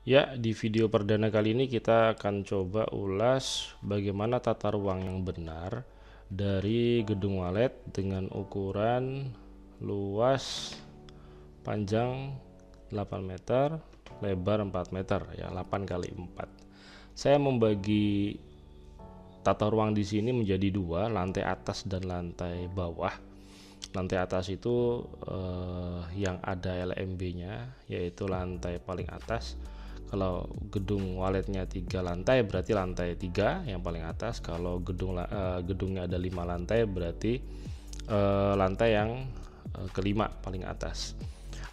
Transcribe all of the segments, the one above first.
Ya, di video perdana kali ini kita akan coba ulas bagaimana tata ruang yang benar dari gedung walet dengan ukuran luas panjang 8 meter, lebar 4 meter, ya 8 kali 4. Saya membagi tata ruang di sini menjadi dua, lantai atas dan lantai bawah. Lantai atas itu yang ada LMB-nya, yaitu lantai paling atas. Kalau gedung waletnya 3 lantai berarti lantai 3 yang paling atas. Kalau gedungnya ada 5 lantai berarti lantai yang kelima paling atas.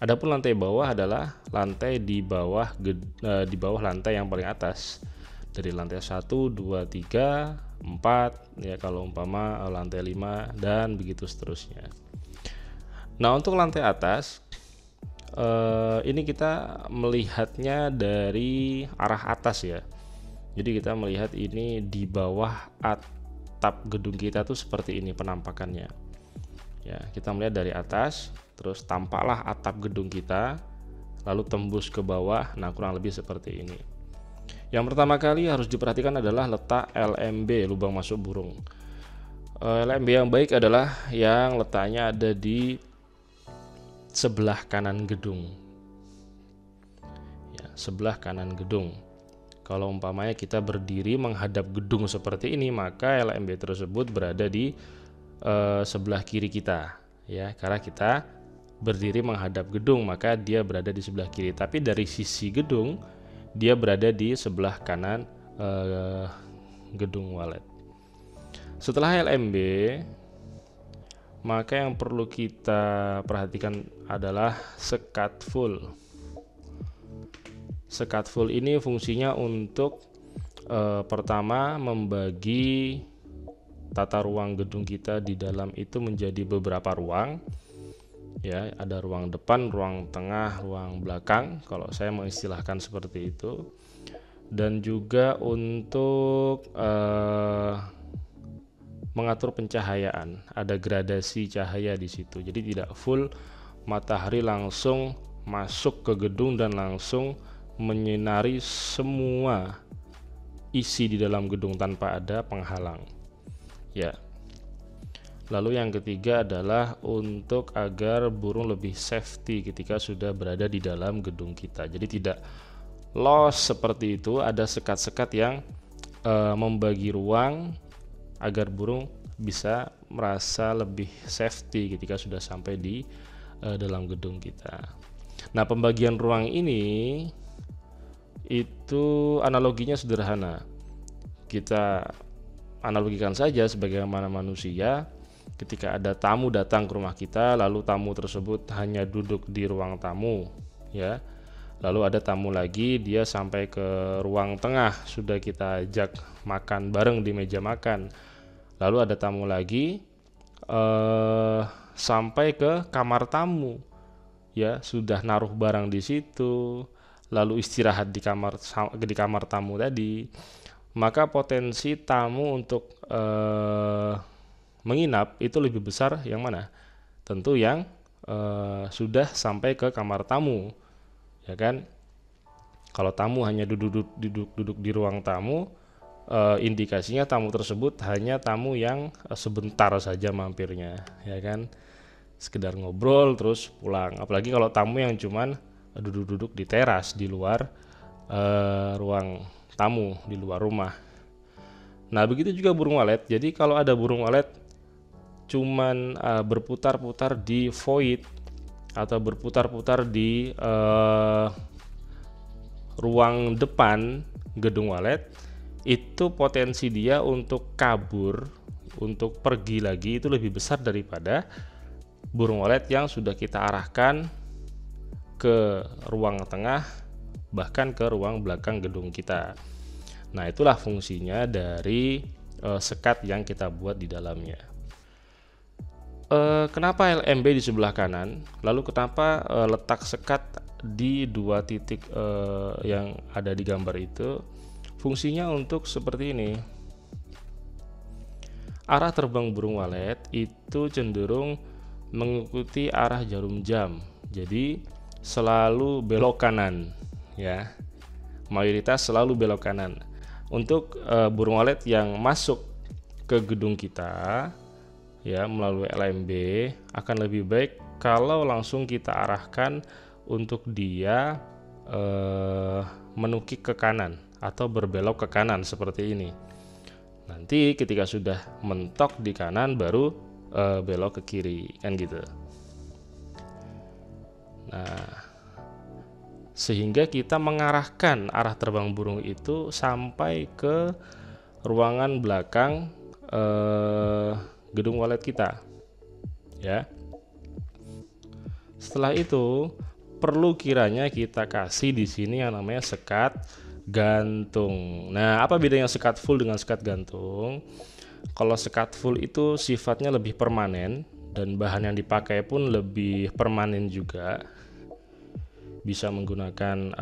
Adapun lantai bawah adalah lantai di bawah lantai yang paling atas. Dari lantai 1, 2, 3, 4 ya, kalau umpama lantai 5 dan begitu seterusnya. Nah, untuk lantai atas ini kita melihatnya dari arah atas ya. Jadi kita melihat ini di bawah atap gedung kita tuh seperti ini penampakannya. Ya, kita melihat dari atas, terus tampaklah atap gedung kita, lalu tembus ke bawah. Nah, kurang lebih seperti ini. Yang pertama kali harus diperhatikan adalah letak LMB, lubang masuk burung. LMB yang baik adalah yang letaknya ada di sebelah kanan gedung. Ya, sebelah kanan gedung. Kalau umpamanya kita berdiri menghadap gedung seperti ini, maka LMB tersebut berada di sebelah kiri kita, ya, karena kita berdiri menghadap gedung, maka dia berada di sebelah kiri. Tapi dari sisi gedung, dia berada di sebelah kanan gedung walet. Setelah LMB, maka yang perlu kita perhatikan adalah sekat full. Sekat full ini fungsinya untuk pertama membagi tata ruang gedung kita di dalam itu menjadi beberapa ruang. Ya, ada ruang depan, ruang tengah, ruang belakang, kalau saya mengistilahkan seperti itu. Dan juga untuk mengatur pencahayaan, ada gradasi cahaya di situ. Jadi tidak full matahari langsung masuk ke gedung dan langsung menyinari semua isi di dalam gedung tanpa ada penghalang. Ya. Lalu yang ketiga adalah untuk agar burung lebih safety ketika sudah berada di dalam gedung kita. Jadi tidak lost seperti itu, ada sekat-sekat yang membagi ruang agar burung bisa merasa lebih safety ketika sudah sampai di dalam gedung kita. Nah, pembagian ruang ini itu analoginya sederhana. Kita analogikan saja sebagaimana manusia. Ketika ada tamu datang ke rumah kita, lalu tamu tersebut hanya duduk di ruang tamu, ya. Lalu ada tamu lagi, dia sampai ke ruang tengah, sudah kita ajak makan bareng di meja makan. Lalu ada tamu lagi sampai ke kamar tamu, ya, sudah naruh barang di situ, lalu istirahat di kamar tamu tadi. Maka potensi tamu untuk menginap itu lebih besar yang mana? Tentu yang sudah sampai ke kamar tamu, ya kan? Kalau tamu hanya duduk di ruang tamu, indikasinya tamu tersebut hanya tamu yang sebentar saja mampirnya, ya kan? Sekedar ngobrol terus pulang. Apalagi kalau tamu yang cuman duduk-duduk di teras di luar ruang tamu, di luar rumah. Nah, begitu juga burung walet. Jadi kalau ada burung walet cuman berputar-putar di void atau berputar-putar di ruang depan gedung walet, itu potensi dia untuk kabur, untuk pergi lagi itu lebih besar daripada burung walet yang sudah kita arahkan ke ruang tengah, bahkan ke ruang belakang gedung kita. Nah, itulah fungsinya dari sekat yang kita buat di dalamnya. Kenapa LMB di sebelah kanan? Lalu kenapa letak sekat di dua titik yang ada di gambar itu? Fungsinya untuk seperti ini. Arah terbang burung walet itu cenderung mengikuti arah jarum jam. Jadi selalu belok kanan, ya. mayoritas selalu belok kanan. Untuk burung walet yang masuk ke gedung kita ya melalui LMB, akan lebih baik kalau langsung kita arahkan untuk dia menukik ke kanan atau berbelok ke kanan seperti ini. Nanti ketika sudah mentok di kanan baru belok ke kiri, kan gitu. Nah, sehingga kita mengarahkan arah terbang burung itu sampai ke ruangan belakang gedung walet kita, ya. Setelah itu perlu kiranya kita kasih di sini yang namanya sekat gantung. Nah, apa bedanya sekat full dengan sekat gantung? Kalau sekat full itu sifatnya lebih permanen dan bahan yang dipakai pun lebih permanen juga. Bisa menggunakan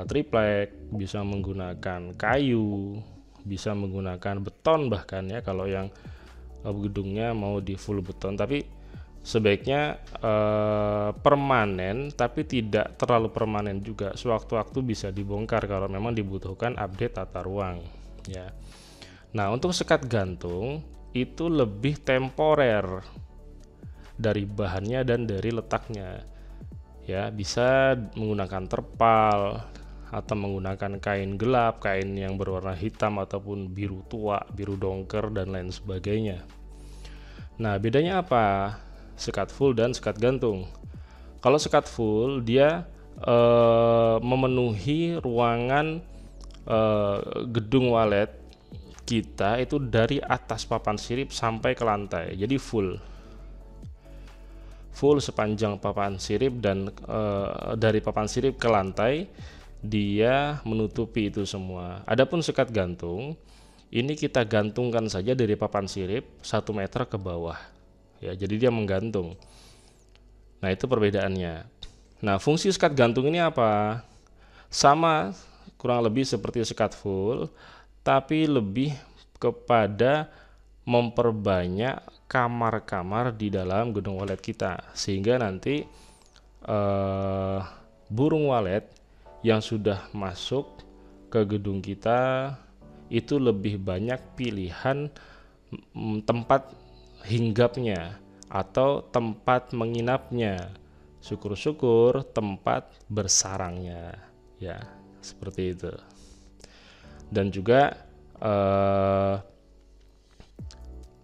triplek, bisa menggunakan kayu, bisa menggunakan beton bahkan ya kalau yang gedungnya mau di full beton. Tapi sebaiknya permanen tapi tidak terlalu permanen juga. Sewaktu-waktu bisa dibongkar kalau memang dibutuhkan update tata ruang ya. Nah, untuk sekat gantung itu lebih temporer dari bahannya dan dari letaknya ya. Bisa menggunakan terpal atau menggunakan kain gelap, kain yang berwarna hitam ataupun biru tua, biru dongker dan lain sebagainya. Nah, bedanya apa? Sekat full dan sekat gantung. Kalau sekat full dia memenuhi ruangan gedung walet kita itu dari atas papan sirip sampai ke lantai. Jadi full sepanjang papan sirip dan dari papan sirip ke lantai dia menutupi itu semua. Adapun sekat gantung ini kita gantungkan saja dari papan sirip 1 meter ke bawah. Ya, jadi dia menggantung. Nah, itu perbedaannya. Nah, fungsi sekat gantung ini apa? Sama kurang lebih seperti sekat full, tapi lebih kepada memperbanyak kamar-kamar di dalam gedung walet kita, sehingga nanti burung walet yang sudah masuk ke gedung kita itu lebih banyak pilihan tempat hinggapnya atau tempat menginapnya, syukur-syukur tempat bersarangnya ya, seperti itu. Dan juga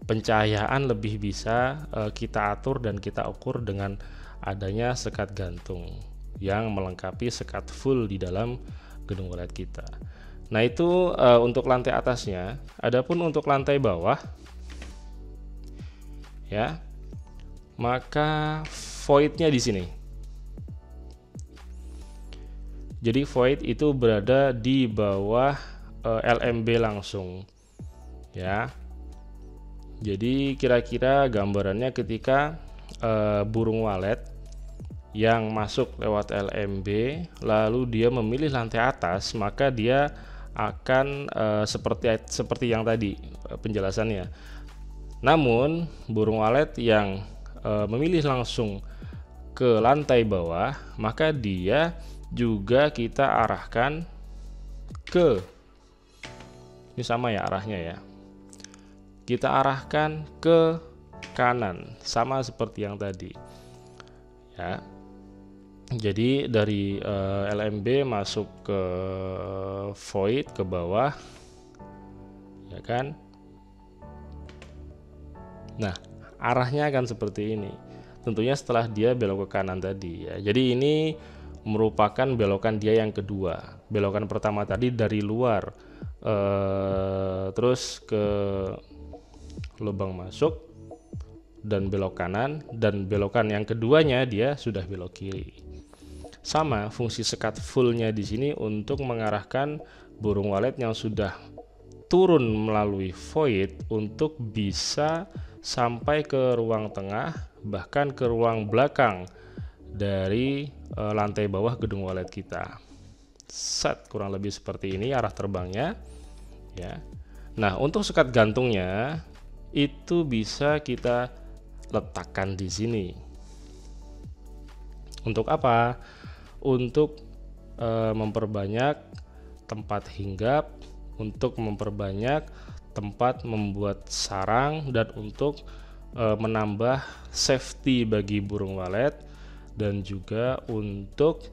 pencahayaan lebih bisa kita atur dan kita ukur dengan adanya sekat gantung yang melengkapi sekat full di dalam gedung walet kita. Nah, itu untuk lantai atasnya. Adapun untuk lantai bawah ya, maka voidnya di sini. Jadi void itu berada di bawah LMB langsung ya. Jadi kira-kira gambarannya ketika burung walet yang masuk lewat LMB lalu dia memilih lantai atas, maka dia akan seperti yang tadi penjelasannya. Namun burung walet yang memilih langsung ke lantai bawah, maka dia juga kita arahkan ke, ini sama ya arahnya ya, kita arahkan ke kanan sama seperti yang tadi ya. Jadi dari LMB masuk ke void ke bawah ya kan. Nah, arahnya akan seperti ini. Tentunya setelah dia belok ke kanan tadi ya. Jadi ini merupakan belokan dia yang kedua. Belokan pertama tadi dari luar terus ke lubang masuk dan belok kanan, dan belokan yang keduanya dia sudah belok kiri. Sama fungsi sekat fullnya di sini untuk mengarahkan burung walet yang sudah turun melalui void untuk bisa sampai ke ruang tengah, bahkan ke ruang belakang dari lantai bawah gedung walet kita. Set, kurang lebih seperti ini arah terbangnya ya. Nah, untuk sekat gantungnya itu bisa kita letakkan di sini. Untuk apa? Untuk memperbanyak tempat hinggap, untuk memperbanyak tempat membuat sarang, dan untuk menambah safety bagi burung walet, dan juga untuk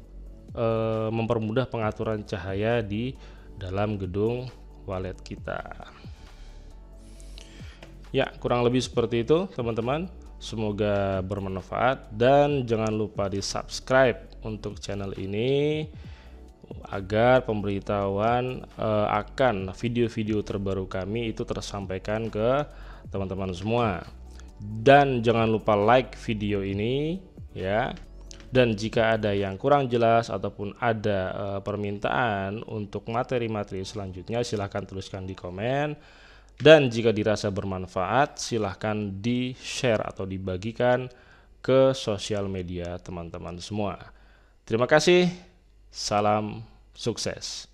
mempermudah pengaturan cahaya di dalam gedung walet kita. Ya, kurang lebih seperti itu teman-teman. Semoga bermanfaat, dan jangan lupa di subscribe untuk channel ini agar pemberitahuan akan video-video terbaru kami itu tersampaikan ke teman-teman semua. Dan jangan lupa like video ini ya. Dan jika ada yang kurang jelas ataupun ada permintaan untuk materi-materi selanjutnya, silahkan tuliskan di komen. Dan jika dirasa bermanfaat, silahkan di-share atau dibagikan ke sosial media teman-teman semua. Terima kasih, salam sukses.